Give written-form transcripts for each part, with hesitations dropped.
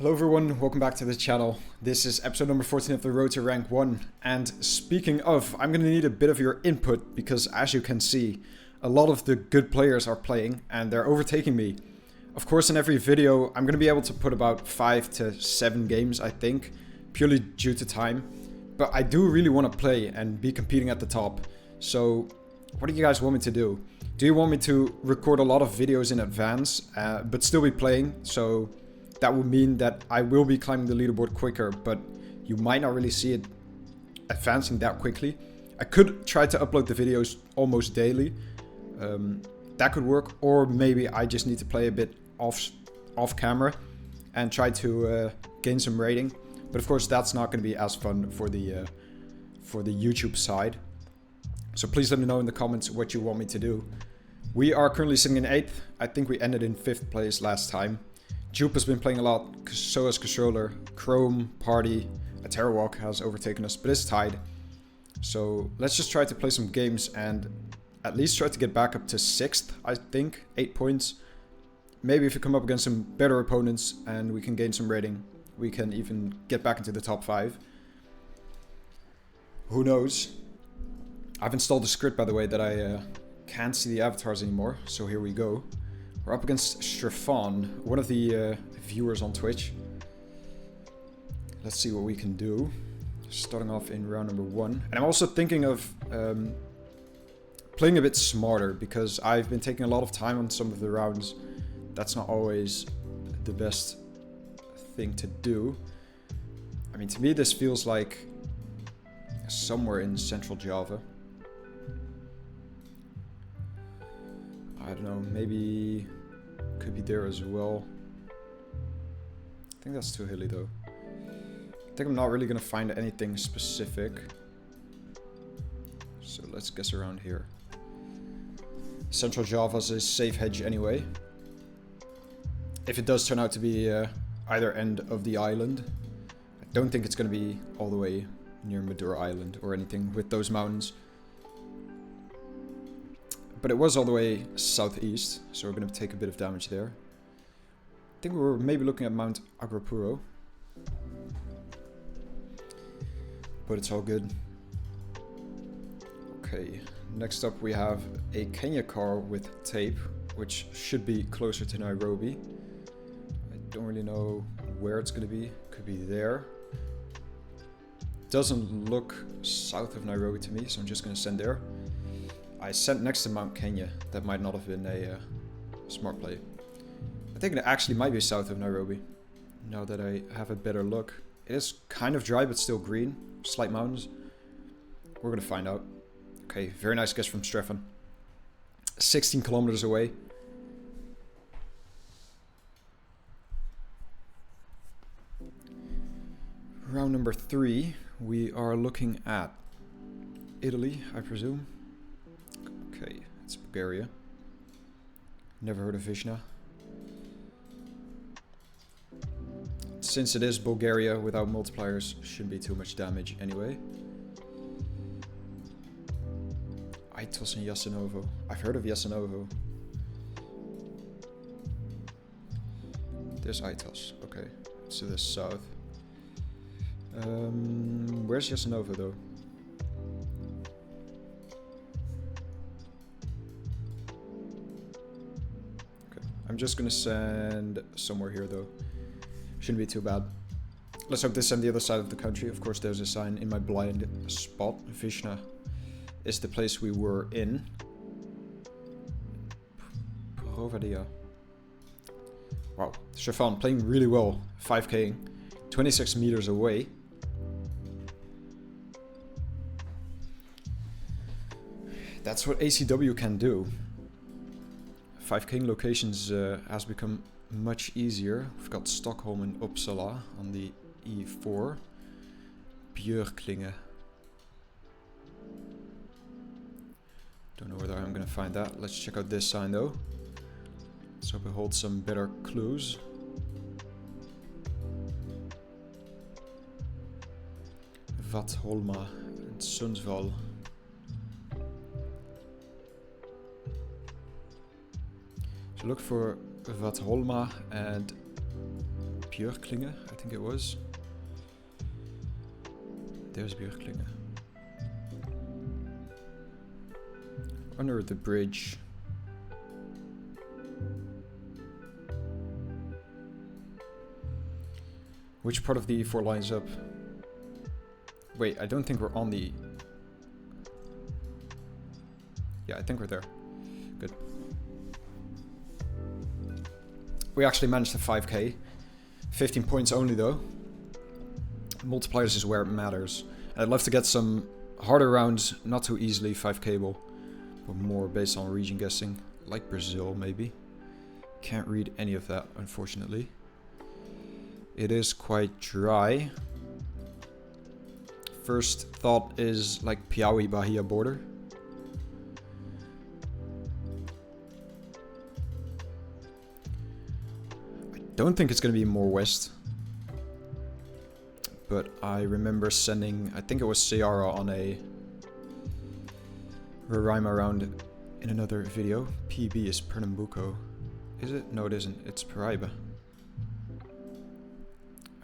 Hello everyone, welcome back to the channel. This is episode number 14 of the Road to Rank 1. And speaking of, I'm going to need a bit of your input because as you can see, a lot of the good players are playing and they're overtaking me. Of course, in every video, I'm going to be able to put about 5 to 7 games, I think, purely due to time. But I do really want to play and be competing at the top. So, what do you guys want me to do? Do you want me to record a lot of videos in advance, but still be playing? So that would mean that I will be climbing the leaderboard quicker, but you might not really see it advancing that quickly. I could try to upload the videos almost daily. That could work, or maybe I just need to play a bit off camera and try to gain some rating. But of course, that's not going to be as fun for the YouTube side. So please let me know in the comments what you want me to do. We are currently sitting in 8th. I think we ended in 5th place last time. Jupe has been playing a lot, so has Controller. Chrome, Party, a Terrawalk has overtaken us, but it's tied. So let's just try to play some games and at least try to get back up to 6th, I think. 8 points. Maybe if we come up against some better opponents and we can gain some rating, we can even get back into the top 5. Who knows? I've installed a script, by the way, that I can't see the avatars anymore, so here we go. We're up against Striffen, one of the viewers on Twitch. Let's see what we can do. Starting off in round number 1. And I'm also thinking of playing a bit smarter, because I've been taking a lot of time on some of the rounds. That's not always the best thing to do. I mean, to me this feels like somewhere in Central Java. I don't know, maybe could be there as well. I think that's too hilly though. I think I'm not really gonna find anything specific. So let's guess around here. Central Java's a safe hedge anyway. If it does turn out to be either end of the island. I don't think it's gonna be all the way near Madura Island or anything with those mountains. But it was all the way southeast, so we're going to take a bit of damage there. I think we were maybe looking at Mount Agrapuro. But it's all good. Okay, next up we have a Kenya car with tape, which should be closer to Nairobi. I don't really know where it's going to be. Could be there. Doesn't look south of Nairobi to me, so I'm just going to send there. I sent next to Mount Kenya. That might not have been a smart play. I think it actually might be south of Nairobi, now that I have a better look. It is kind of dry, but still green. Slight mountains. We're going to find out. Okay, very nice guess from Striffen. 16 kilometers away. Round number 3. We are looking at Italy, I presume. Okay, it's Bulgaria. Never heard of Vishna. Since it is Bulgaria without multipliers, shouldn't be too much damage anyway. Aitos and Jasenovo. I've heard of Jasenovo. There's Aitos. Okay, so this south. Where's Jasenovo though? I'm just gonna send somewhere here though. Shouldn't be too bad. Let's hope they send the other side of the country. Of course there's a sign in my blind spot. Vishna is the place we were in. Provadia. Wow, Striffen playing really well. 5k, 26 meters away. That's what ACW can do. 5k locations has become much easier. We've got Stockholm and Uppsala on the E4. Björklinge. Don't know whether I'm gonna find that. Let's check out this sign though. Let's hope it holds some better clues. Vattholma and Sundsvall. So look for Vattholma and Björklinge, I think it was. There's Björklinge. Under the bridge. Which part of the E4 lines up? Wait, I don't think we're on the... Yeah, I think we're there. Good. We actually managed the 5k. 15 points only though. Multipliers is where it matters. I'd love to get some harder rounds, not too easily 5k-able, but more based on region guessing, like Brazil maybe. Can't read any of that, unfortunately. It is quite dry. First thought is like Piauí Bahia border. I don't think it's going to be more west. But I remember sending, I think it was Seara on a Roraima round in another video. PB is Pernambuco. Is it? No, it isn't. It's Paraiba.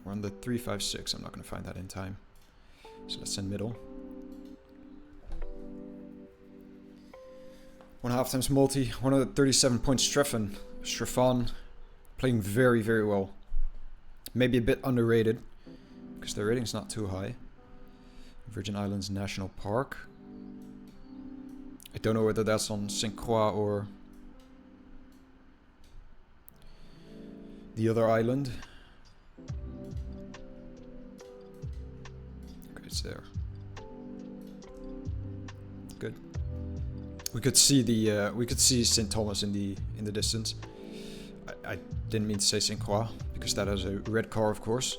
We're on the 356. I'm not going to find that in time. So let's send middle. 1.5 times multi. 137 points striffen. Striffen playing very, very well. Maybe a bit underrated, because their rating's not too high. Virgin Islands National Park. I don't know whether that's on St. Croix or the other island. Okay, it's there. Good. We could see the St. Thomas in the distance. I didn't mean to say St. Croix because that has a red car, of course.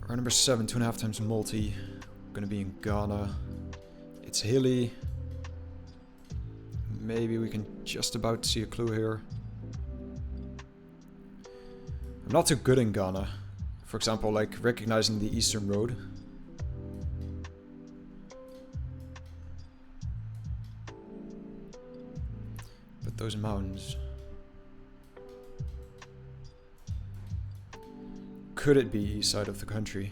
Round number 7, 2.5 times multi. Gonna be in Ghana. It's hilly. Maybe we can just about see a clue here. I'm not too good in Ghana. For example, like recognizing the Eastern Road. But those mountains. Could it be east side of the country?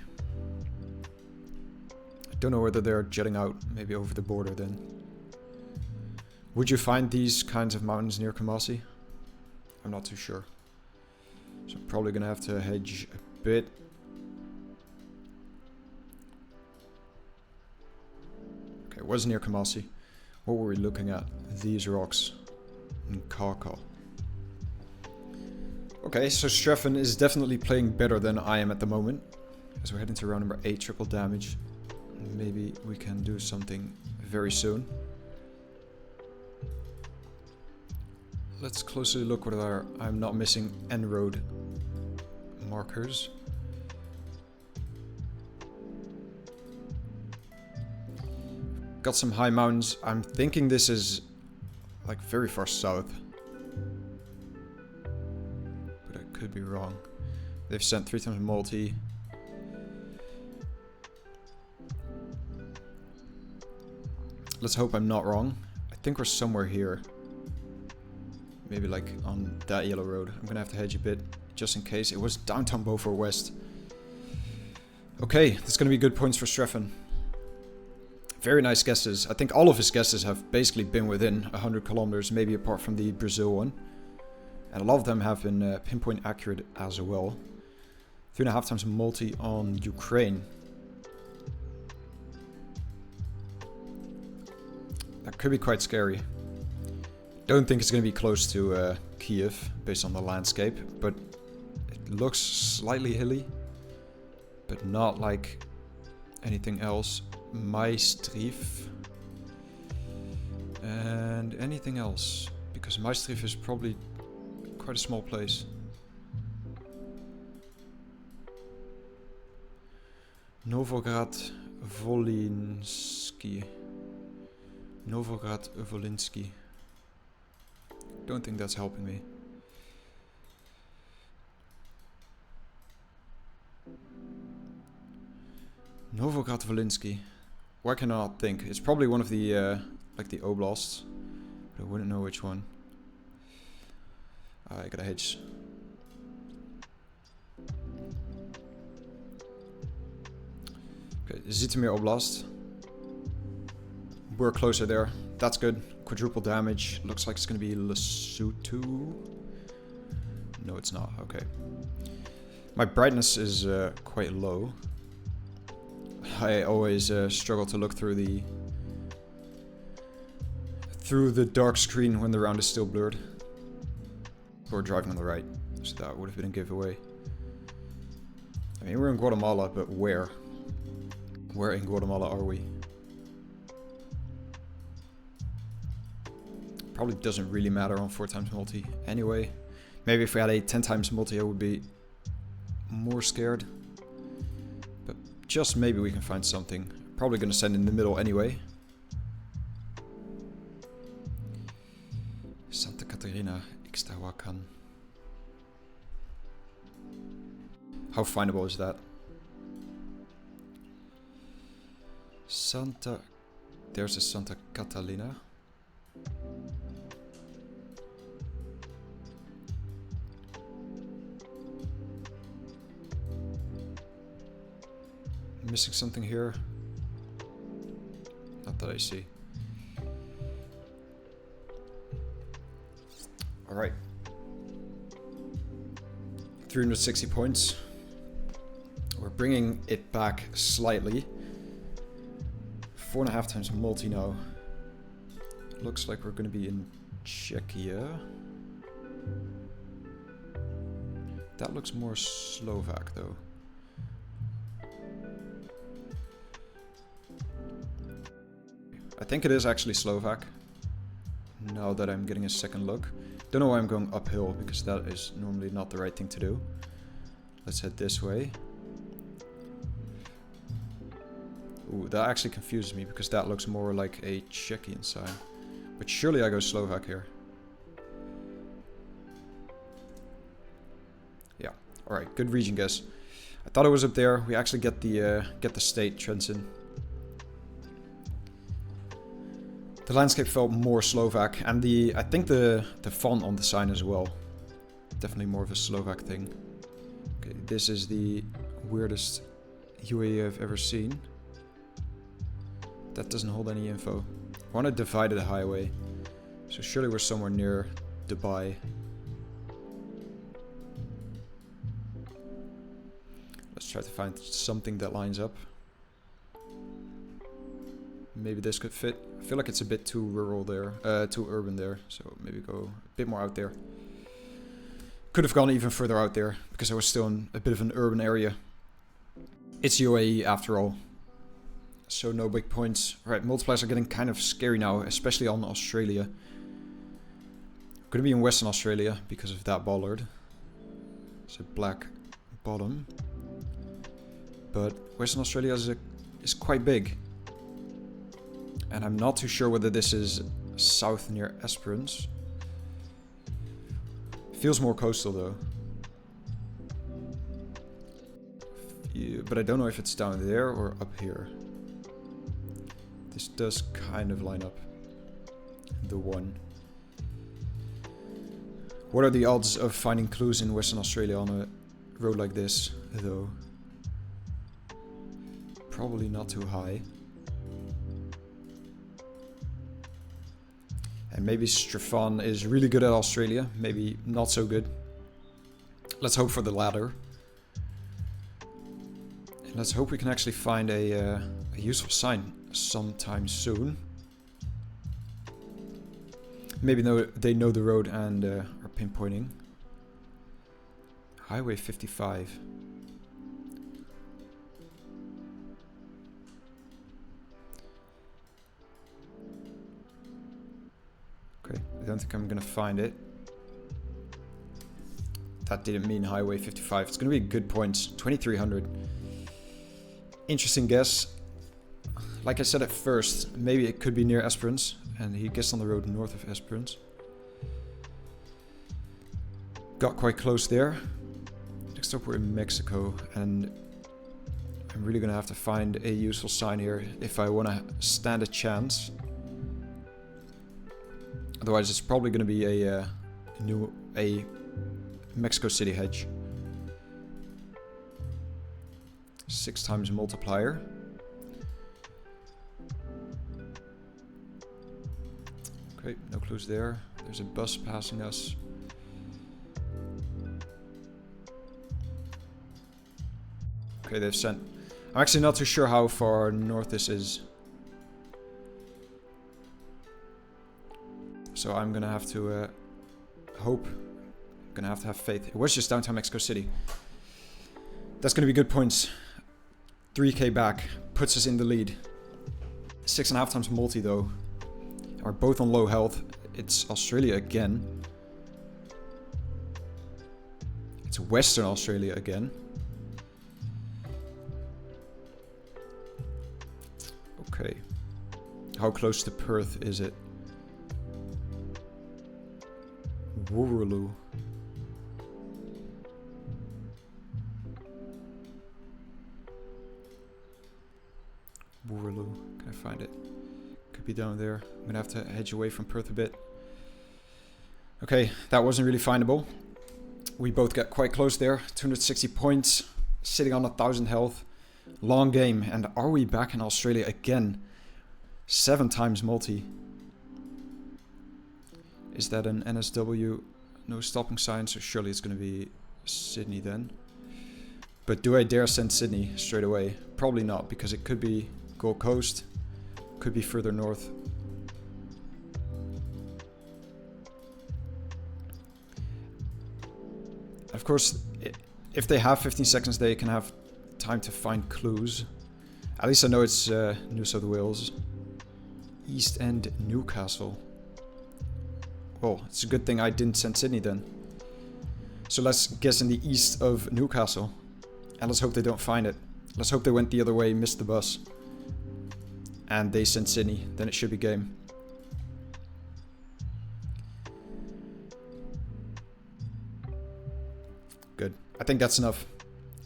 I don't know whether they're jetting out, maybe over the border then. Would you find these kinds of mountains near Kumasi? I'm not too sure. So I'm probably gonna have to hedge a bit. Okay, it was near Kumasi. What were we looking at? These rocks in Kaka. Okay, so Striffen is definitely playing better than I am at the moment. As we're heading to round number 8, triple damage. Maybe we can do something very soon. Let's closely look whether I'm not missing en-road markers. Got some high mountains. I'm thinking this is like very far south. But I could be wrong. They've sent 3 times multi. Let's hope I'm not wrong. I think we're somewhere here. Maybe like on that yellow road. I'm gonna have to hedge a bit, just in case. It was downtown Beaufort West. Okay, that's gonna be good points for Striffen. Very nice guesses. I think all of his guesses have basically been within 100 kilometers, maybe apart from the Brazil one. And a lot of them have been pinpoint accurate as well. 3.5 times multi on Ukraine. That could be quite scary. Don't think it's going to be close to Kiev based on the landscape, but it looks slightly hilly, but not like anything else. Maastricht and anything else, because Maastricht is probably quite a small place. Novograd Volinski. Novograd Volinski. Don't think that's helping me. Novograd Volinski. Why can I not think? It's probably one of the like the oblasts, but I wouldn't know which one. I gotta hedge. Zitomir Oblast. We're closer there. That's good. Quadruple damage. Looks like it's going to be Lesotho. No, it's not. Okay. My brightness is quite low. I always struggle to look through the dark screen when the round is still blurred. We're driving on the right, so that would have been a giveaway. I mean, we're in Guatemala, but where? Where in Guatemala are we? Probably doesn't really matter on 4 times multi. Anyway, maybe if we had a 10 times multi, I would be more scared. But just maybe we can find something. Probably gonna send in the middle anyway. Santa Catarina, Ixtahuacan. How findable is that? There's a Santa Catalina. Missing something here. Not that I see. Alright. 360 points. We're bringing it back slightly. 4.5 times multi now. Looks like we're going to be in Czechia. That looks more Slovak though. I think it is actually Slovak. Now that I'm getting a second look. Don't know why I'm going uphill, because that is normally not the right thing to do. Let's head this way. Ooh, that actually confuses me, because that looks more like a Czechian sign. But surely I go Slovak here. Yeah, alright, good region guess. I thought it was up there. We actually get the state Trenčín. The landscape felt more Slovak, and I think the font on the sign as well. Definitely more of a Slovak thing. Okay, this is the weirdest UAE I've ever seen. That doesn't hold any info. I want a divided highway, so surely we're somewhere near Dubai. Let's try to find something that lines up. Maybe this could fit. I feel like it's a bit too rural there, too urban there, so maybe go a bit more out there. Could have gone even further out there, because I was still in a bit of an urban area. It's UAE after all, so no big points. Right, multipliers are getting kind of scary now, especially on Australia. I'm gonna be in Western Australia because of that bollard. It's a black bottom, but Western Australia is quite big. And I'm not too sure whether this is south near Esperance. Feels more coastal though. But I don't know if it's down there or up here. This does kind of line up. The one. What are the odds of finding clues in Western Australia on a road like this though? Probably not too high. And maybe Striffen is really good at Australia, maybe not so good. Let's hope for the latter. And let's hope we can actually find a useful sign sometime soon. Maybe they know the road and are pinpointing. Highway 55. Okay, I don't think I'm gonna find it. That didn't mean Highway 55. It's gonna be good points. 2300. Interesting guess. Like I said at first, maybe it could be near Esperance, and he guessed on the road north of Esperance. Got quite close there. Next up we're in Mexico, and I'm really gonna have to find a useful sign here if I wanna stand a chance. Otherwise, it's probably going to be a Mexico City hedge. 6 times multiplier. Okay, no clues there. There's a bus passing us. Okay, they've sent... I'm actually not too sure how far north this is. So I'm gonna have to hope. I'm gonna have to have faith. It was just downtown Mexico City. That's gonna be good points. 3k back. Puts us in the lead. 6.5 times multi though. We're both on low health. It's Australia again. It's Western Australia again. Okay. How close to Perth is it? Wooroloo. Wooroloo. Can I find it? Could be down there. I'm gonna have to hedge away from Perth a bit. Okay, that wasn't really findable. We both get quite close there. 260 points. Sitting on 1,000 health. Long game. And are we back in Australia again? 7 times multi. Is that an NSW? No stopping sign, so surely it's going to be Sydney then. But do I dare send Sydney straight away? Probably not, because it could be Gold Coast. Could be further north. Of course, if they have 15 seconds, they can have time to find clues. At least I know it's New South Wales. East End, Newcastle. Well, it's a good thing I didn't send Sydney then. So let's guess in the east of Newcastle. And let's hope they don't find it. Let's hope they went the other way, missed the bus. And they sent Sydney. Then it should be game. Good. I think that's enough.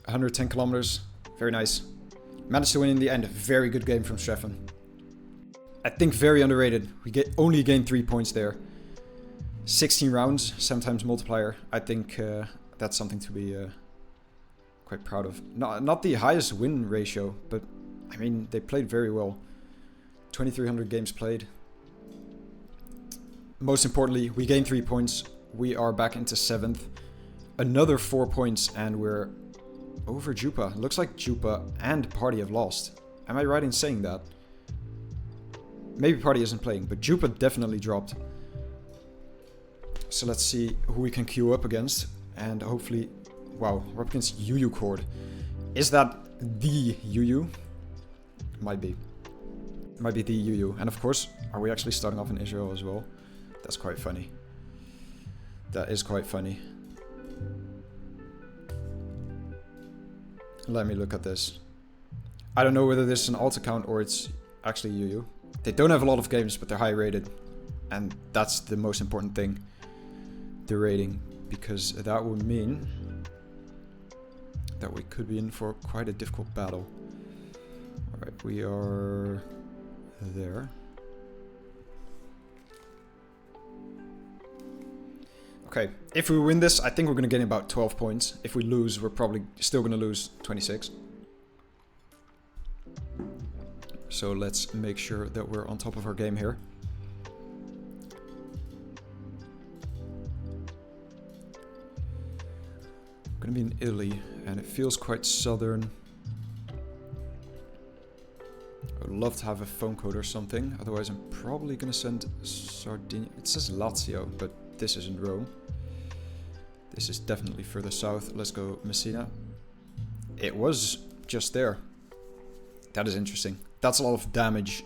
110 kilometers. Very nice. Managed to win in the end. Very good game from striffen. I think very underrated. We only gained 3 points there. 16 rounds, 7 times multiplier. I think that's something to be quite proud of. Not the highest win ratio, but I mean, they played very well. 2,300 games played. Most importantly, we gained 3 points. We are back into 7th. Another 4 points and we're over Jupa. Looks like Jupa and Party have lost. Am I right in saying that? Maybe Party isn't playing, but Jupa definitely dropped. So let's see who we can queue up against. And hopefully... Wow, robkin's UU chord. Is that the UU? Might be. Might be the UU. And of course, are we actually starting off in Israel as well? That's quite funny. That is quite funny. Let me look at this. I don't know whether this is an alt account or it's actually UU. They don't have a lot of games, but they're high rated. And that's the most important thing. The rating. Because that would mean that we could be in for quite a difficult battle. Alright, we are there. Okay, if we win this, I think we're going to gain about 12 points. If we lose, we're probably still going to lose 26. So let's make sure that we're on top of our game here. I'm going to be in Italy, and it feels quite southern. I would love to have a phone code or something. Otherwise, I'm probably going to send Sardinia. It says Lazio, but this isn't Rome. This is definitely further south. Let's go Messina. It was just there. That is interesting. That's a lot of damage.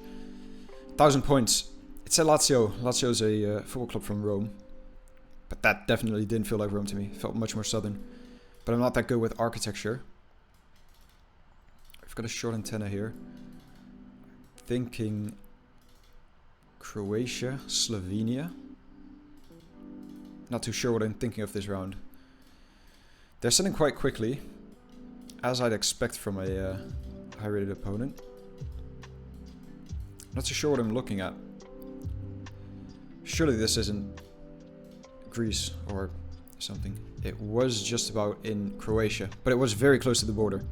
1,000 points. It said Lazio. Lazio's a football club from Rome. But that definitely didn't feel like Rome to me. It felt much more southern. But I'm not that good with architecture. I've got a short antenna here. Thinking Croatia, Slovenia. Not too sure what I'm thinking of this round. They're sending quite quickly, as I'd expect from a high-rated opponent. Not too sure what I'm looking at. Surely this isn't Greece or something. It was just about in Croatia, but it was very close to the border.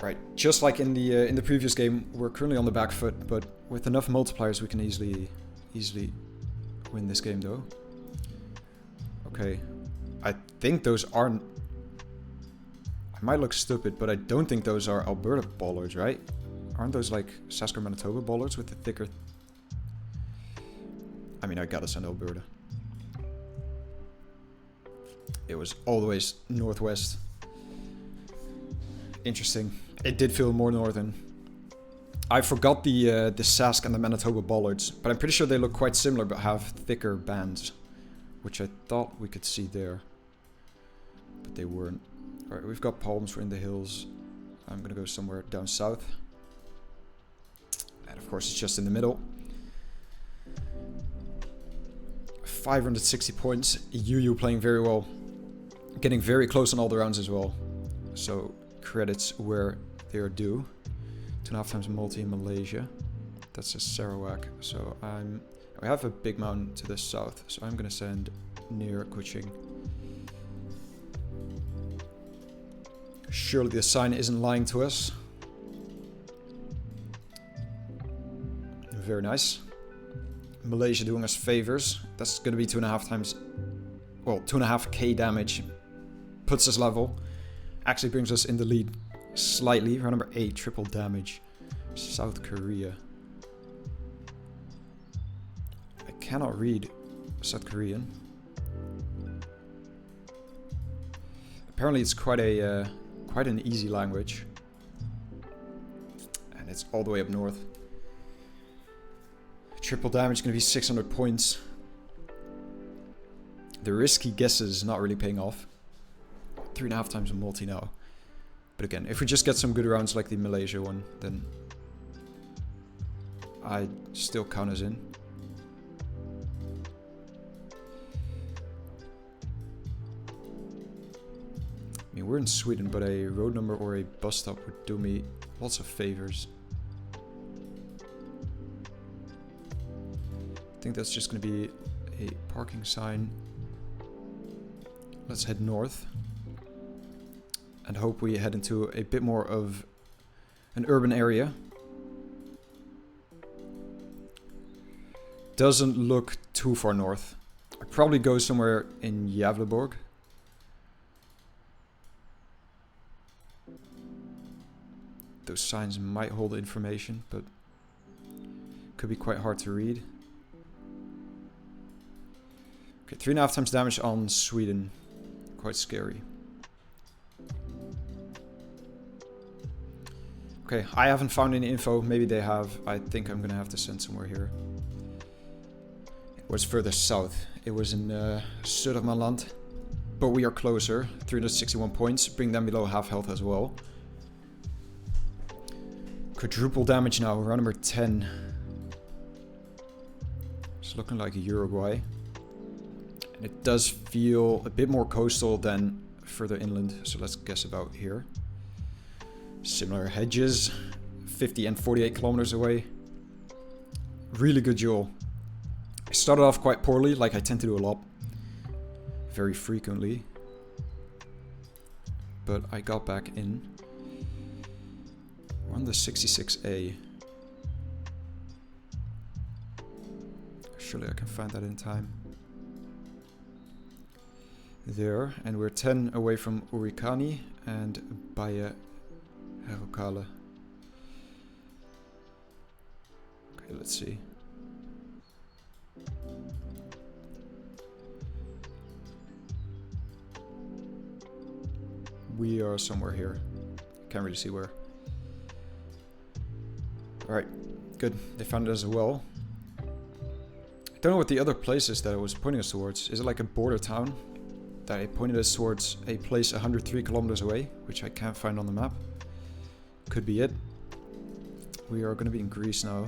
Right, just like in the previous game, we're currently on the back foot, but with enough multipliers we can easily win this game though. Okay, I think those aren't... I might look stupid, but I don't think those are Alberta bollards, right? Aren't those like Saskatchewan, Manitoba bollards with the thicker... I mean, I gotta send Alberta. It was all the way northwest. Interesting. It did feel more northern. I forgot the Sask and the Manitoba bollards, but I'm pretty sure they look quite similar but have thicker bands, which I thought we could see there, but they weren't. Alright, we've got palms, we're in the hills. I'm gonna go somewhere down south. And of course it's just in the middle. 560 points. UU playing very well. Getting very close on all the rounds as well. So credits where they are due. 2.5 times multi in Malaysia. That's a Sarawak. So we have a big mountain to the south. So I'm gonna send near Kuching. Surely the sign isn't lying to us. Very nice. Malaysia doing us favors. That's gonna be 2.5 times, well, 2.5k damage. Puts us level. Actually brings us in the lead slightly. Round number 8, triple damage. South Korea. I cannot read South Korean. Apparently it's quite an easy language. And it's all the way up north. Triple damage is going to be 600 points. The risky guesses is not really paying off. 3.5 times a multi now. But again, if we just get some good rounds like the Malaysia one, then I still count us in. I mean, we're in Sweden, but a road number or a bus stop would do me lots of favors. I think that's just going to be a parking sign. Let's head north. And hope we head into a bit more of an urban area. Doesn't look too far north. I'd probably go somewhere in Gävleborg. Those signs might hold information, but could be quite hard to read. Okay, 3.5 times damage on Sweden. Quite scary. Okay, I haven't found any info. Maybe they have. I think I'm gonna have to send somewhere here. It was further south. It was in Södermanland. But we are closer. 361 points. Bring them below half health as well. Quadruple damage now. Round number 10. It's looking like Uruguay. And it does feel a bit more coastal than further inland. So let's guess about here. Similar hedges, 50 and 48 kilometers away. Really good duel. I started off quite poorly, like I tend to do a lot. Very frequently. But I got back in. We're on the 66A. Surely I can find that in time. There, and we're 10 away from Urikani and Baye Herokale. Okay, let's see. We are somewhere here. Can't really see where. Alright, good. They found it as well. I don't know what the other place is that it was pointing us towards. Is it like a border town? That it pointed us towards a place 103 kilometers away, which I can't find on the map. Could be it. We are going to be in Greece now.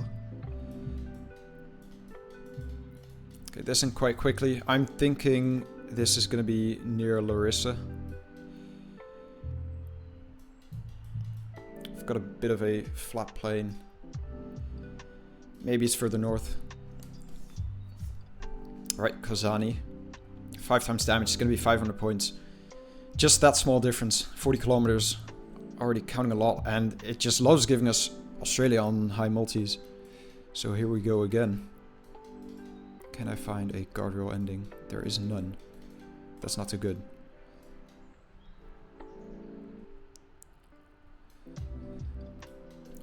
Okay, this in quite quickly. I'm thinking this is going to be near Larissa. I've got a bit of a flat plain. Maybe it's further north. Alright, Kozani. 5 times damage. It's going to be 500 points. Just that small difference. 40 kilometers. already counting a lot, and it just loves giving us Australia on high multis. So here we go again. Can I find a guardrail ending? There is none. That's not too good.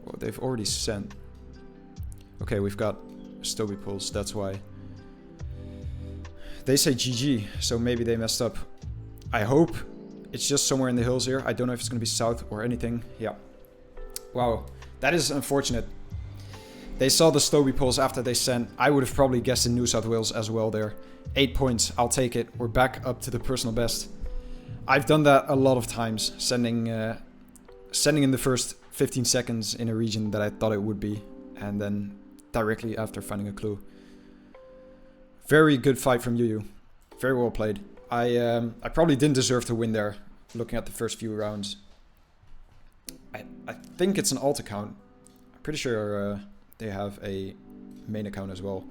Well, they've already sent. Okay, we've got Stoby pulls, that's why. They say GG, so maybe they messed up. I hope it's just somewhere in the hills here. I don't know if it's going to be south or anything. Yeah. Wow, that is unfortunate. They saw the Stoby pulls after they sent. I would have probably guessed in New South Wales as well there. 8 points, I'll take it. We're back up to the personal best. I've done that a lot of times, sending in the first 15 seconds in a region that I thought it would be, and then directly after finding a clue. Very good fight from Yu. Very well played. I probably didn't deserve to win there, looking at the first few rounds. I think it's an alt account. I'm pretty sure they have a main account as well.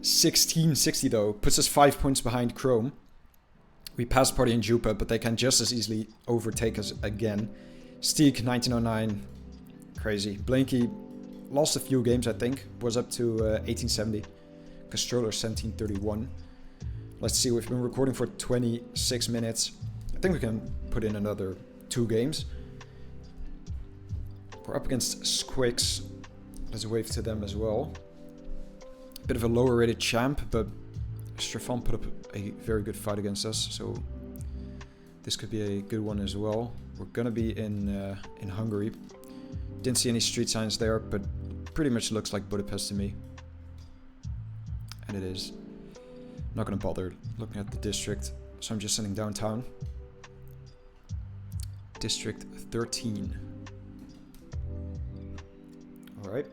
1660 though, puts us 5 points behind Chrome. We passed Party and Jupa, but they can just as easily overtake us again. Steak 1909, crazy. Blinky lost a few games, I think. Was up to 1870. Castroller 1731. Let's see, we've been recording for 26 minutes. I think we can put in another 2 games. We're up against Squix. Let's wave to them as well. Bit of a lower rated champ, but Striffen put up a very good fight against us, so this could be a good one as well. We're gonna be in Hungary. Didn't see any street signs there, but pretty much looks like Budapest to me. And it is. I'm not gonna bother looking at the district, so I'm just sending downtown. District 13. Alright.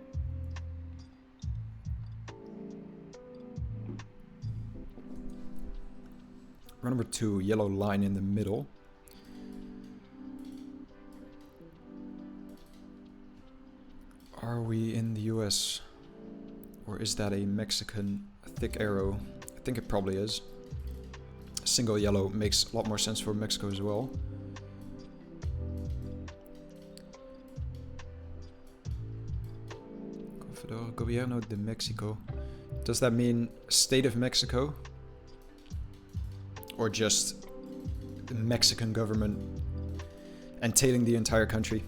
Round number 2, yellow line in the middle. Are we in the US? Or is that a Mexican thick arrow? I think it probably is. Single yellow makes a lot more sense for Mexico as well. Gobierno de Mexico. Does that mean State of Mexico? Or just the Mexican government entailing the entire country?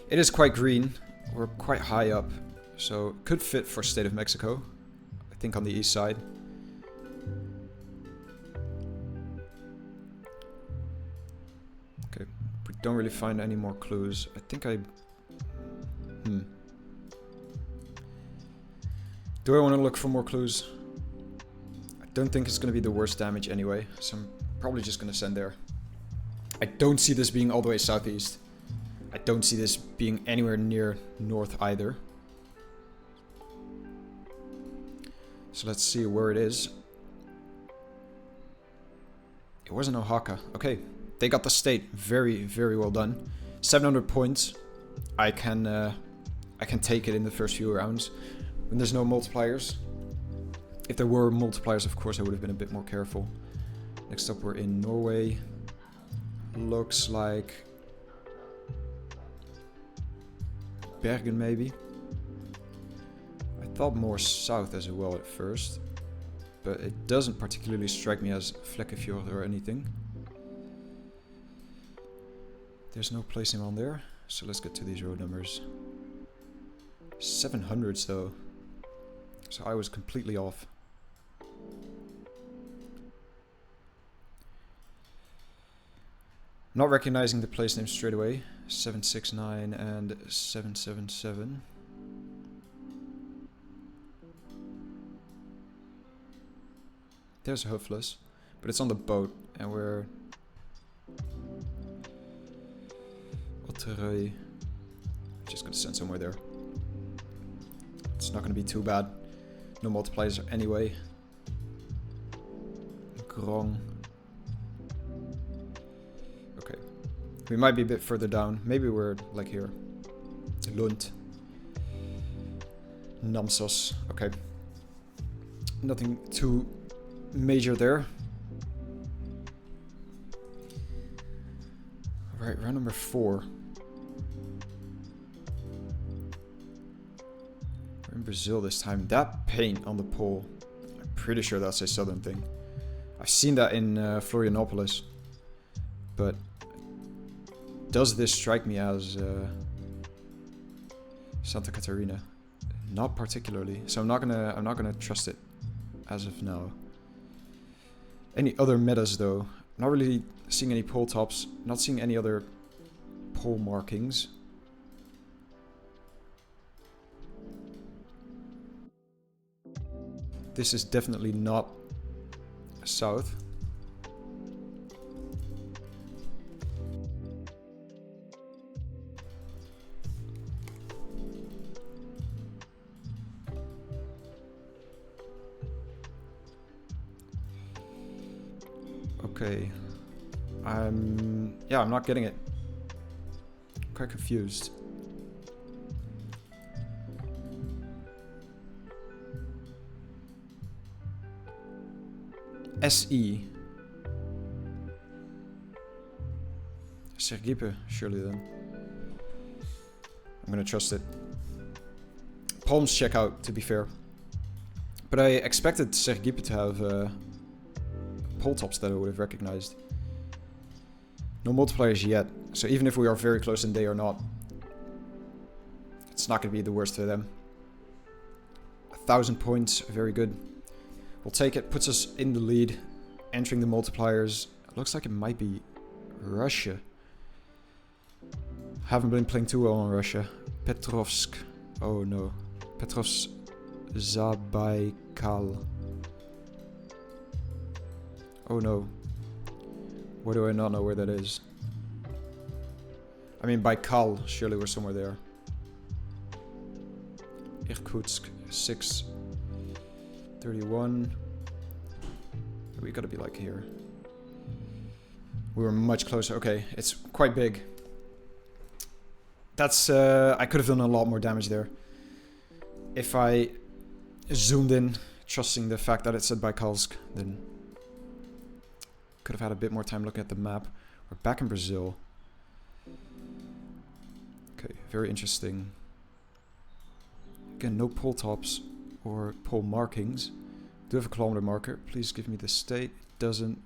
It is quite green. We're quite high up, so it could fit for State of Mexico. I think on the east side. Okay, we don't really find any more clues. I think I... Do I want to look for more clues? I don't think it's going to be the worst damage anyway, so I'm probably just going to send there. I don't see this being all the way southeast. I don't see this being anywhere near north either. So let's see where it is. It wasn't Oaxaca. Okay, they got the state. Very, very well done. 700 points. I can take it in the first few rounds when there's no multipliers. If there were multipliers, of course, I would have been a bit more careful. Next up, we're in Norway. Looks like Bergen, maybe. I thought more south as well at first, but it doesn't particularly strike me as Flekkefjord or anything. There's no placing on there, so let's get to these road numbers. 700s though, so I was completely off. Not recognizing the place names straight away. 769 and 777. There's a Hoofless, but it's on the boat, and we're Otterøy. Just gonna send somewhere there. It's not gonna be too bad. No multipliers anyway. Grong. Okay. We might be a bit further down. Maybe we're like here. Lund. Namsos. Okay. Nothing too major there. Right, round number 4. We're in Brazil this time. That paint on the pole, I'm pretty sure that's a southern thing. I've seen that in Florianopolis. But does this strike me as Santa Catarina? Not particularly. So I'm not gonna trust it as of now. Any other metas though? Not really seeing any pole tops. Not seeing any other pole markings. This is definitely not south. Okay. Yeah, I'm not getting it. Quite confused. SE. Sergipe, surely then. I'm gonna trust it. Palms check out, to be fair. But I expected Sergipe to have pole tops that I would have recognized. No multipliers yet, so even if we are very close in day or not, it's not going to be the worst for them. 1,000 points, very good. We'll take it, puts us in the lead, entering the multipliers. It looks like it might be Russia. Haven't been playing too well on Russia. Petrovsk, oh no. Petrovsk Zabaikal. Oh no. Why do I not know where that is? I mean, Baikal, surely we're somewhere there. Irkutsk, 631. We gotta be like here. We were much closer. Okay, it's quite big. That's, I could have done a lot more damage there. If I zoomed in, trusting the fact that it said Baikalsk, then could have had a bit more time looking at the map. We're back in Brazil. Okay, very interesting. Again, no pole tops or pole markings. Do have a kilometer marker. Please give me the state. It doesn't.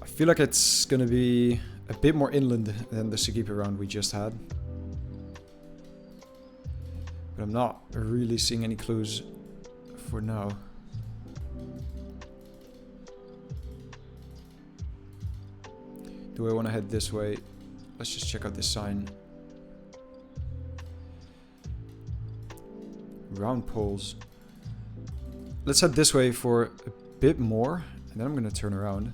I feel like it's gonna be a bit more inland than the Sergipe round we just had. But I'm not really seeing any clues for now. Do I want to head this way? Let's just check out this sign. Round poles. Let's head this way for a bit more, and then I'm going to turn around.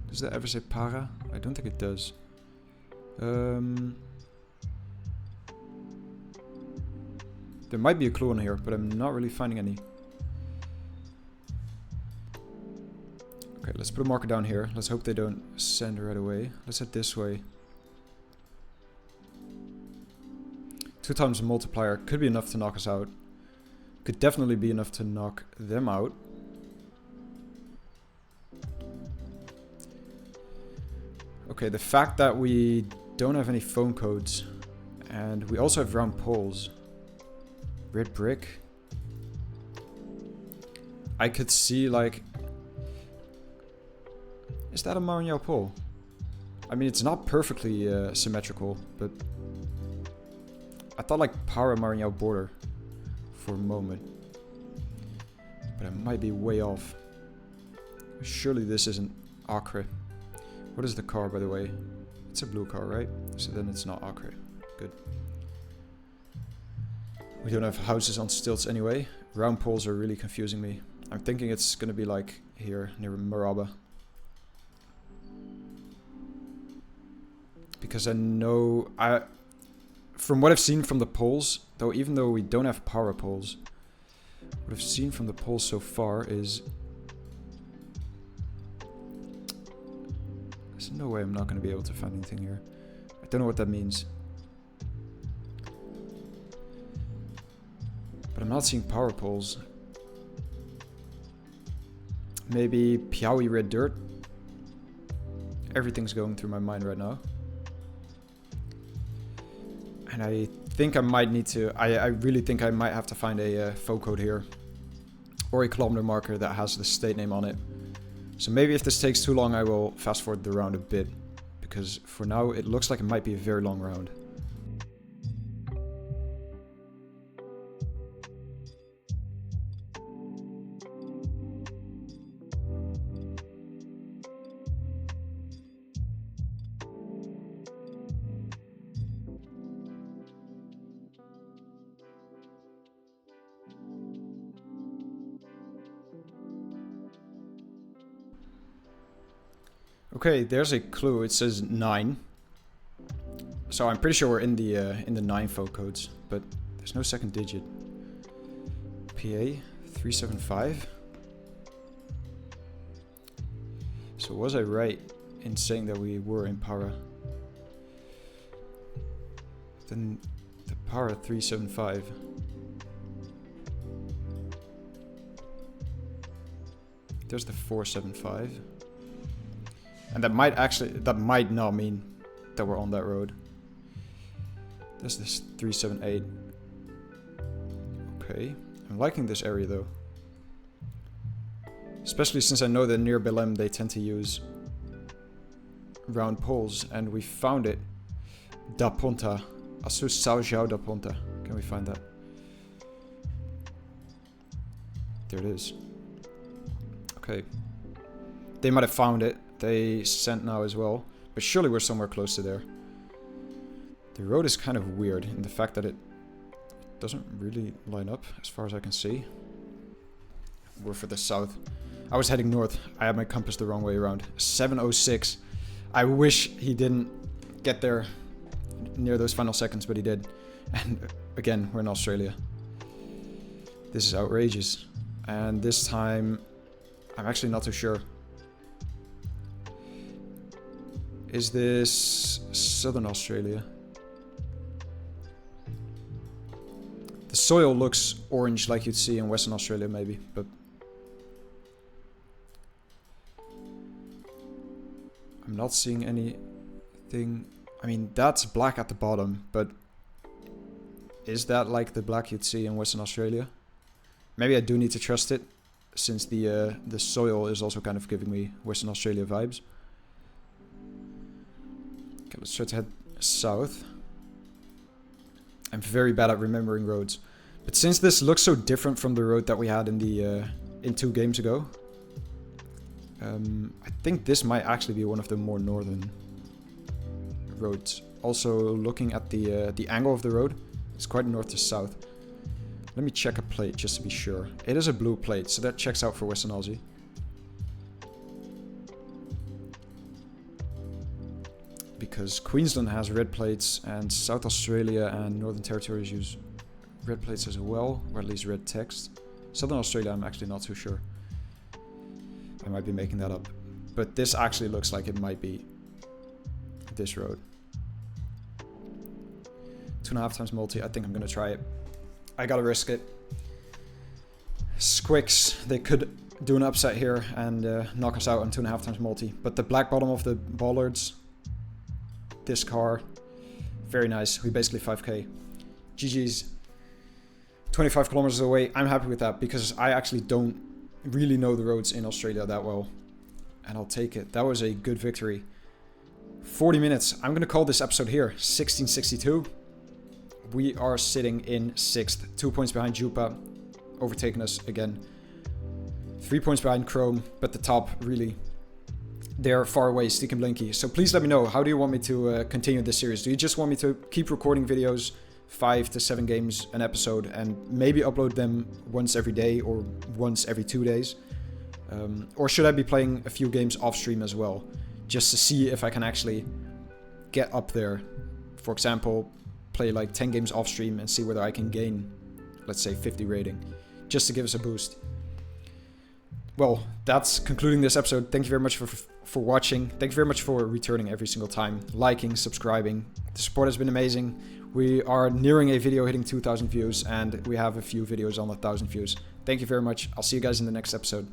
Does that ever say para? I don't think it does. There might be a clue on here, but I'm not really finding any. Okay, let's put a marker down here. Let's hope they don't send right away. Let's head this way. 2 times a multiplier could be enough to knock us out. Could definitely be enough to knock them out. Okay, the fact that we don't have any phone codes and we also have round poles. Red brick. I could see like... Is that a Marignan pole? I mean, it's not perfectly symmetrical, but I thought like Para Marignan border for a moment. But I might be way off. Surely this isn't Acre. What is the car, by the way? It's a blue car, right? So then it's not Acre. Good. We don't have houses on stilts anyway. Round poles are really confusing me. I'm thinking it's gonna be like here, near Maraba. Because I know... From what I've seen from the poles, though, even though we don't have power poles, what I've seen from the poles so far is... There's no way I'm not going to be able to find anything here. I don't know what that means. I'm not seeing power poles. Maybe Piaui red dirt? Everything's going through my mind right now. And I think I might need to... I really think I might have to find a faux code here. Or a kilometer marker that has the state name on it. So maybe if this takes too long, I will fast forward the round a bit. Because for now, it looks like it might be a very long round. Okay, there's a clue. It says 9. So I'm pretty sure we're in the 9 faux codes, but there's no second digit. PA 375. So was I right in saying that we were in Para? Then the Para 375. There's the 475. And that might not mean that we're on that road. There's this 378. Okay. I'm liking this area though. Especially since I know that near Belém they tend to use round poles. And we found it. Da Ponta. Asus Sao João da Ponta. Can we find that? There it is. Okay. They might have found it. They sent now as well, but surely we're somewhere close to there. The road is kind of weird in the fact that it doesn't really line up as far as I can see. We're for the south. I was heading north. I had my compass the wrong way around. 706. I wish he didn't get there near those final seconds, but he did. And again, we're in Australia. This is outrageous. And this time, I'm actually not too sure. Is this Southern Australia? The soil looks orange like you'd see in Western Australia maybe, but... I'm not seeing anything... I mean, that's black at the bottom, but... Is that like the black you'd see in Western Australia? Maybe I do need to trust it, since the soil is also kind of giving me Western Australia vibes. Okay, let's try to head south. I'm very bad at remembering roads. But since this looks so different from the road that we had in the in 2 games ago, I think this might actually be one of the more northern roads. Also, looking at the angle of the road, it's quite north to south. Let me check a plate just to be sure. It is a blue plate, so that checks out for Western Aussie. Because Queensland has red plates and South Australia and Northern Territories use red plates as well, or at least red text. Southern Australia, I'm actually not too sure. I might be making that up. But this actually looks like it might be this road. 2.5 times multi, I think I'm gonna try it. I gotta risk it. Squix, they could do an upset here and knock us out on 2.5 times multi. But the black bottom of the bollards, this car, very nice. We basically 5k. GG's. 25 kilometers away. I'm happy with that because I actually don't really know the roads in Australia that well. And I'll take it. That was a good victory. 40 minutes. I'm going to call this episode here. 1662. We are sitting in 6th. 2 points behind Jupa. Overtaking us again. 3 points behind Chrome. But the top, really, they're far away, Steak and Blinky. So please let me know. How do you want me to continue this series? Do you just want me to keep recording videos, 5 to 7 games an episode, and maybe upload them once every day or once every 2 days? Or should I be playing a few games off stream as well, just to see if I can actually get up there? For example, play like 10 games off stream and see whether I can gain, let's say, 50 rating, just to give us a boost. Well, that's concluding this episode. Thank you very much for watching. Thank you very much for returning every single time, liking, subscribing. The support has been amazing. We are nearing a video hitting 2,000 views, and we have a few videos on 1,000 views. Thank you very much. I'll see you guys in the next episode.